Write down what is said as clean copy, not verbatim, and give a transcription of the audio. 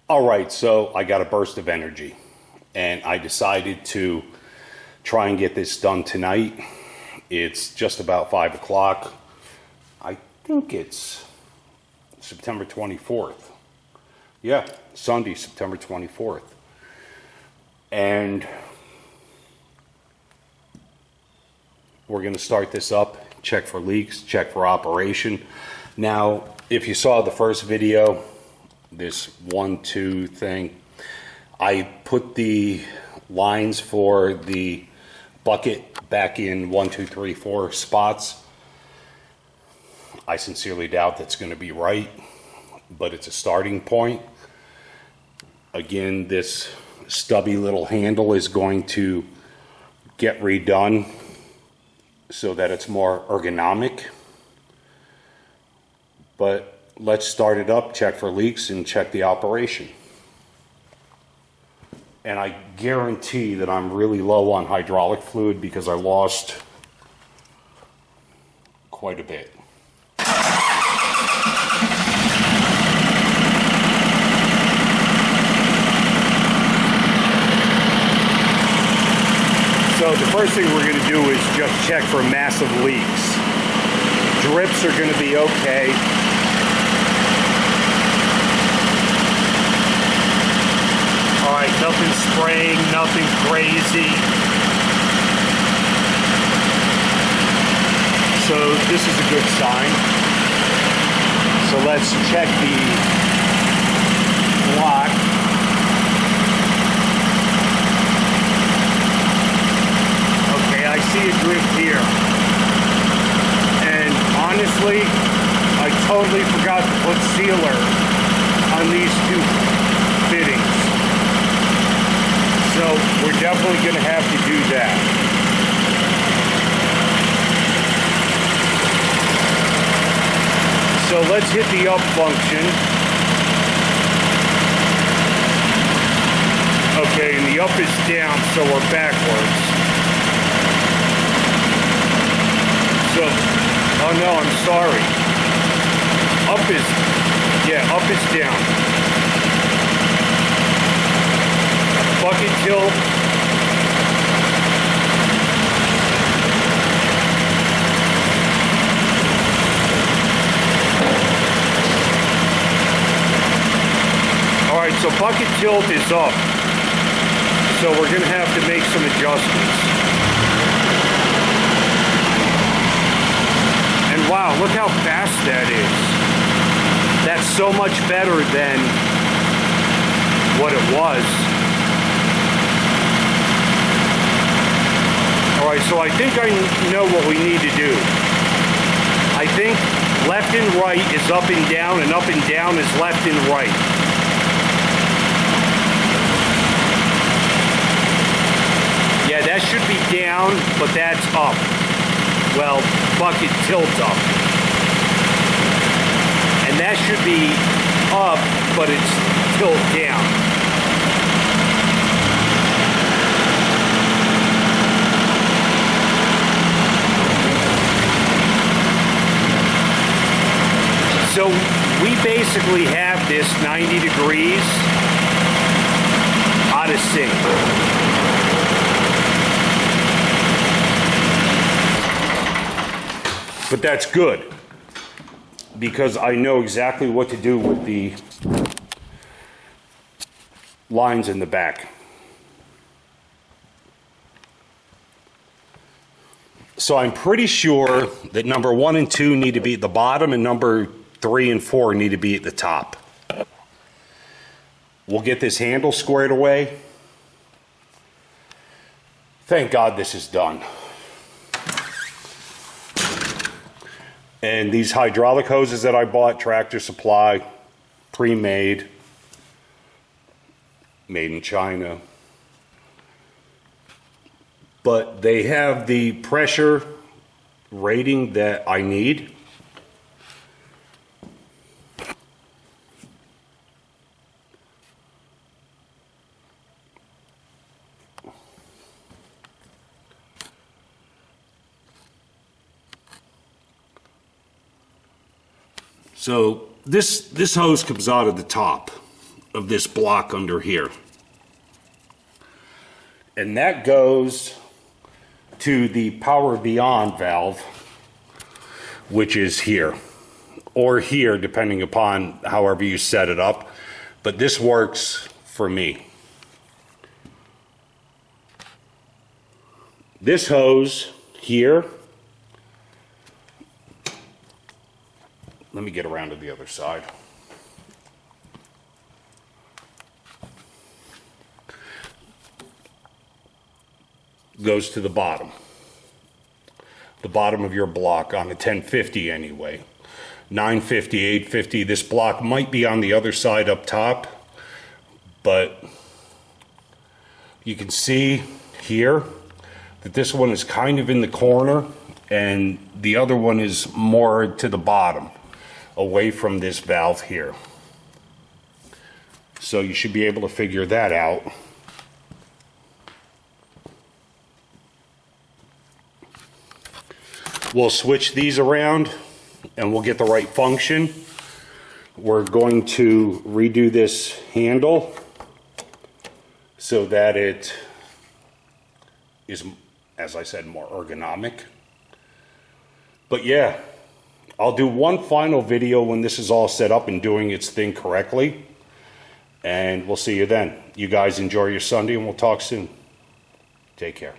All right, so I got a burst of energy and I decided to try and get this done tonight. It's just about 5 o'clock. I think it's September 24th. Yeah, Sunday, September 24th. And we're going to start this up, check for leaks, check for operation. Now, if you saw the first video, this 1-2 thing, I put the lines for the bucket back in 1, 2, 3, 4 spots. I sincerely doubt that's going to be right, but it's a starting point. Again, this stubby little handle is going to get redone so that it's more ergonomic. But let's start it up, check for leaks, and check the operation. And I guarantee that I'm really low on hydraulic fluid because I lost quite a bit. So the first thing we're going to do is just check for massive leaks. Drips are going to be okay. All right, nothing spraying, nothing crazy. So this is a good sign. So let's check the block. Okay, I see a drift here. And honestly, I totally forgot to put sealer on these two fittings. So we're definitely going to have to do that. So let's hit the up function. Okay, and the up is down, so we're backwards. So, oh no, I'm sorry. Up is down. Bucket tilt. Alright, so bucket tilt is up. So we're going to have to make some adjustments. And wow, look how fast that is. That's so much better than what it was. Alright, so I think I know what we need to do. I think left and right is up and down is left and right. Yeah, that should be down, but that's up. Well, bucket tilt up. And that should be up, but it's tilt down. So we basically have this 90 degrees out of sync. But that's good because I know exactly what to do with the lines in the back. So I'm pretty sure that number 1 and 2 need to be at the bottom and number 3 and 4 need to be at the top. We'll get this handle squared away. Thank God this is done. And these hydraulic hoses that I bought, Tractor Supply, pre-made, made in China. But they have the pressure rating that I need. So this hose comes out of the top, of this block under here. And that goes to the power beyond valve, which is here, or here, depending upon however you set it up. But this works for me. This hose here, let me get around to the other side. Goes to the bottom of your block on a 1050 anyway. 950, 850, this block might be on the other side up top, but you can see here that this one is kind of in the corner and the other one is more to the bottom, away from this valve here. So you should be able to figure that out. We'll switch these around and we'll get the right function. We're going to redo this handle so that it is, as I said, more ergonomic. But yeah, I'll do one final video when this is all set up and doing its thing correctly. And we'll see you then. You guys enjoy your Sunday and we'll talk soon. Take care.